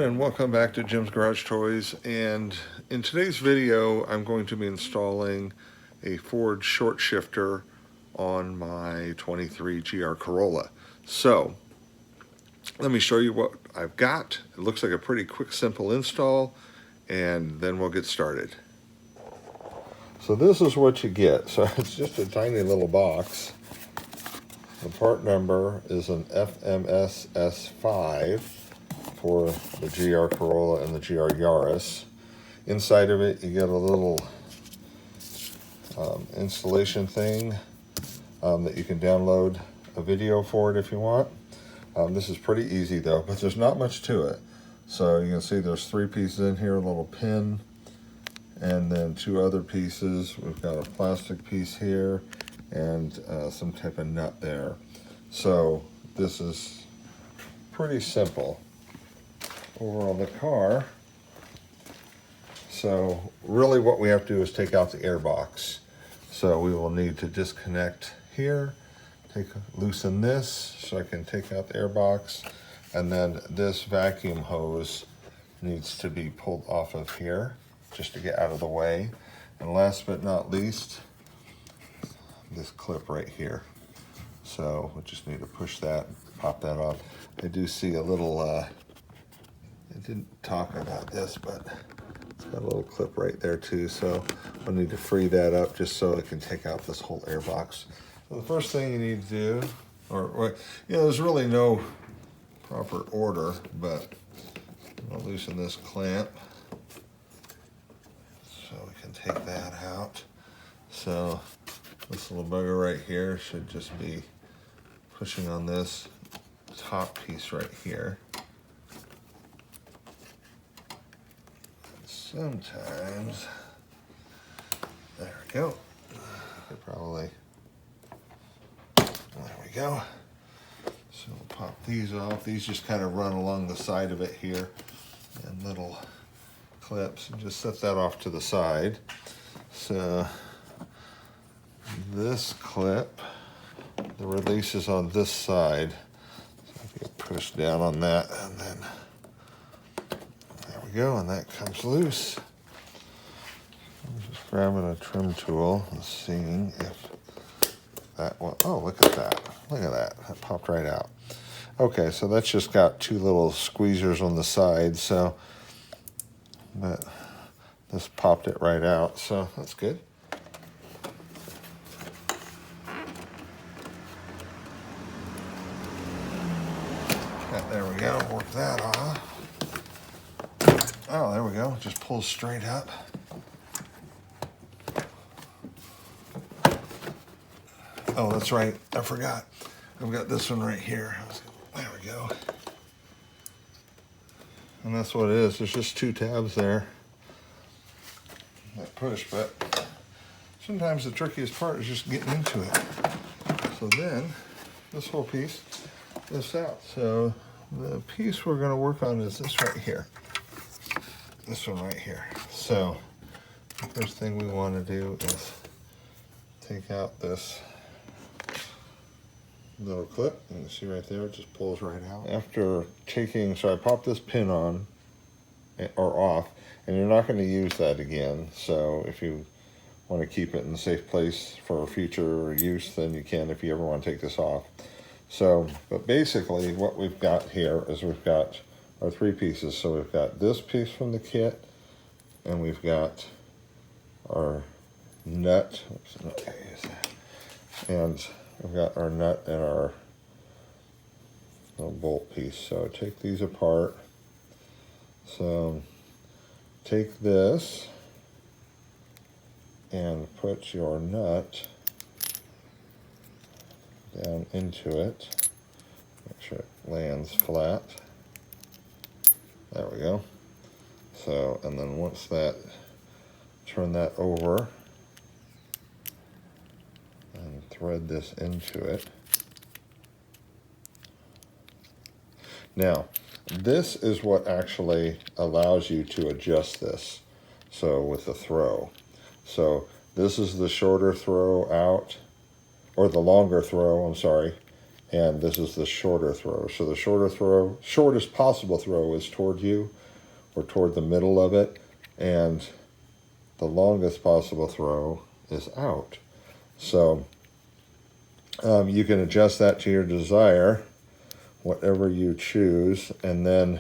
and welcome back to Jim's Garage Toys. And in today's video I'm going to be installing a Ford short shifter on my 23 GR Corolla. So let me show you what I've got. It looks like a pretty quick, simple install, and then we'll get started. So this is what you get. So it's just a tiny little box. The part number is an FMSS5 for the GR Corolla and the GR Yaris. Inside of it, you get a little installation thing that you can download a video for it if you want. This is pretty easy though, but there's not much to it. So you can see there's 3 pieces in here, a little pin, and then 2 other pieces. We've got a plastic piece here and some type of nut there. So this is pretty simple. Over on the car, so really what we have to do is take out the air box. So we will need to disconnect here, loosen this so I can take out the air box, and then this vacuum hose needs to be pulled off of here just to get out of the way. And last but not least, this clip right here. So we just need to push that, pop that off. I do see a little, I didn't talk about this, but it's got a little clip right there too. So we'll need to free that up just so it can take out this whole air box. So the first thing you need to do, or you know, there's really no proper order, but I'll loosen this clamp so we can take that out. So this little bugger right here should just be pushing on this top piece right here. Sometimes, there we go. Could probably, there we go. So we'll pop these off. These just kind of run along the side of it here and little clips, and just set that off to the side. So this clip, the release is on this side. So if you push down on that, and then there we go, and that comes loose. I'm just grabbing a trim tool and seeing if that one, oh, look at that. Look at that. That popped right out. Okay, so that's just got 2 little squeezers on the side, so, but this popped it right out, so that's good. There we go, work that off. Oh, there we go, just pulls straight up. Oh, that's right, I forgot. I've got this one right here. There we go. And that's what it is, there's just 2 tabs there that push, but sometimes the trickiest part is just getting into it. So then, this whole piece lifts out. So the piece we're going to work on is this right here. This one right here. So the first thing we want to do is take out this little clip. You can see right there, it just pulls right out. After taking, so I popped this pin on or off, and you're not going to use that again. So if you want to keep it in a safe place for future use, then you can if you ever want to take this off. So, but basically what we've got here is we've got our 3 pieces. So we've got this piece from the kit, and we've got our nut. And we've got our nut and our little bolt piece. So take these apart. So take this and put your nut down into it. Make sure it lands flat. There we go. So, and then once that, turn that over and thread this into it. Now, this is what actually allows you to adjust this. So with the throw. So this is the shorter throw out, or the longer throw, I'm sorry, and this is the shorter throw. So the shortest possible throw is toward you or toward the middle of it, and the longest possible throw is out. So you can adjust that to your desire, whatever you choose. And then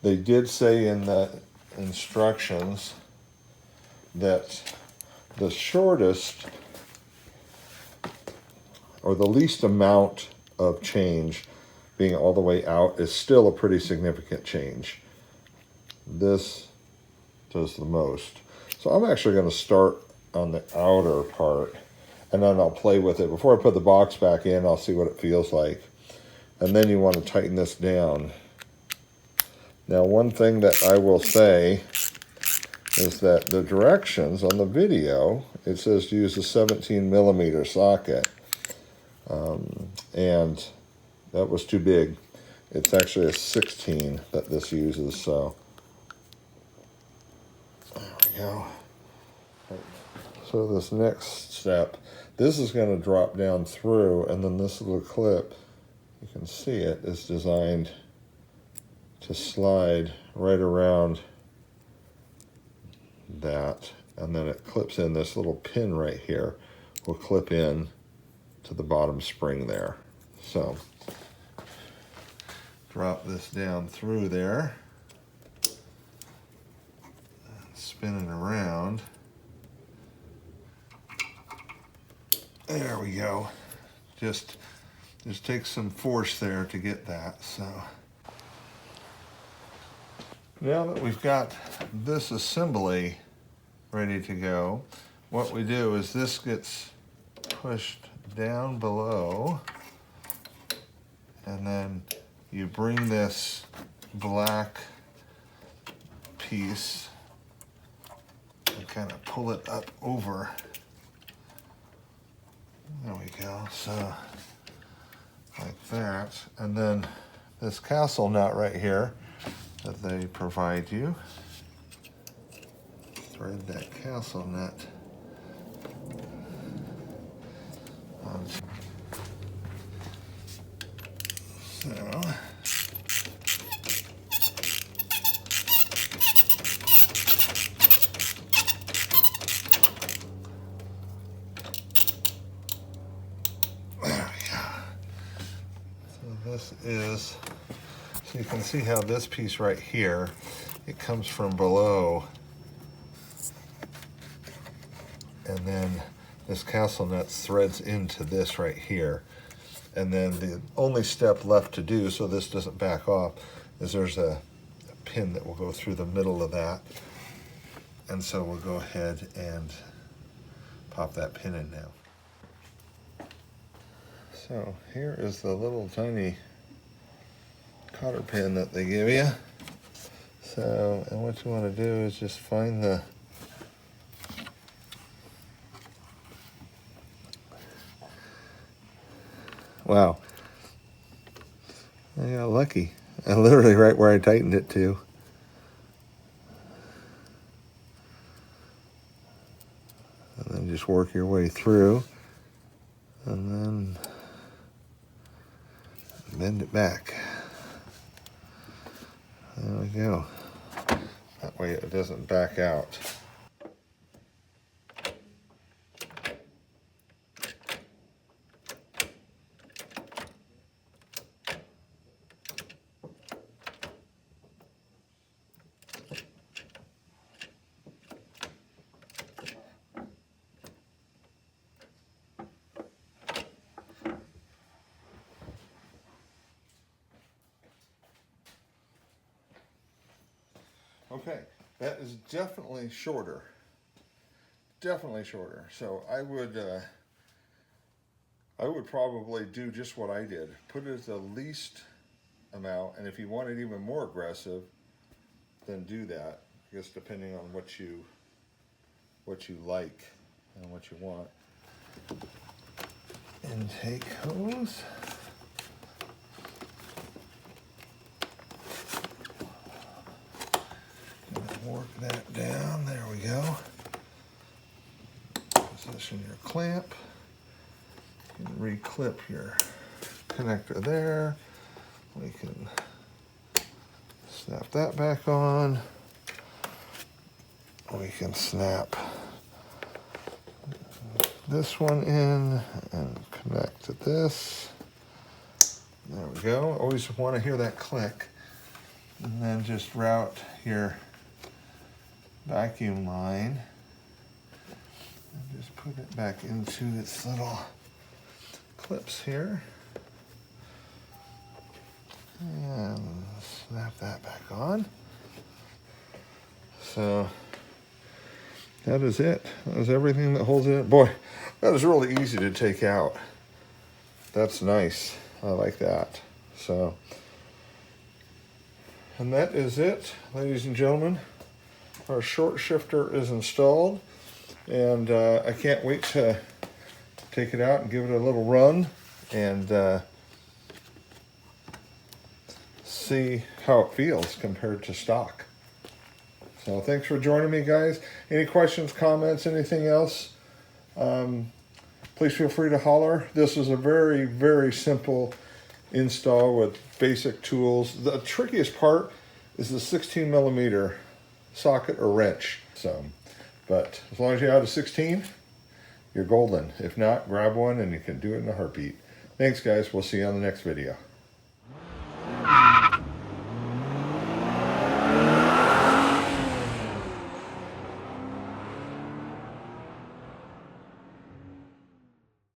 they did say in the instructions that the shortest or the least amount of change being all the way out is still a pretty significant change. This does the most. So I'm actually going to start on the outer part, and then I'll play with it. Before I put the box back in, I'll see what it feels like. And then you want to tighten this down. Now, one thing that I will say is that the directions on the video, it says to use a 17 millimeter socket. And that was too big. It's actually a 16 that this uses, so there we go. So this next step, this is going to drop down through, and then this little clip, you can see it, is designed to slide right around that, and then it clips in. This little pin right here will clip in to the bottom spring there. So drop this down through there, spin it around. There we go. Just takes some force there to get that. So now that we've got this assembly ready to go, what we do is this gets pushed down below, and then you bring this black piece and kind of pull it up over. There we go. So like that. And then this castle nut right here that they provide you, thread that castle nut onto. So this is, so you can see how this piece right here, it comes from below, and then this castle nut threads into this right here. And then the only step left to do, so this doesn't back off, is there's a pin that will go through the middle of that. And so we'll go ahead and pop that pin in now. So here is the little tiny cotter pin that they give you. So, and what you want to do is just find the wow. I got lucky. I literally right where I tightened it to. And then just work your way through. And then bend it back. There we go. That way it doesn't back out. Okay, that is definitely shorter. Definitely shorter. So I would probably do just what I did. Put it at the least amount, and if you want it even more aggressive, then do that. I guess depending on what you like and what you want. Intake hose. Work that down. There we go. Position your clamp. reclip your connector there. We can snap that back on. We can snap this one in and connect to this. There we go. Always want to hear that click. And then just route your vacuum line and just put it back into its little clips here. And snap that back on. So that is it. That is everything that holds it. Boy, that is really easy to take out. That's nice. I like that. So, and that is it, ladies and gentlemen. Our short shifter is installed, and I can't wait to take it out and give it a little run and see how it feels compared to stock. So thanks for joining me, guys. Any questions, comments, anything else, please feel free to holler. This is a very, very simple install with basic tools. The trickiest part is the 16 millimeter socket or wrench. So, but as long as you have a 16, you're golden. If not, grab one and you can do it in a heartbeat. Thanks, guys. We'll see you on the next video.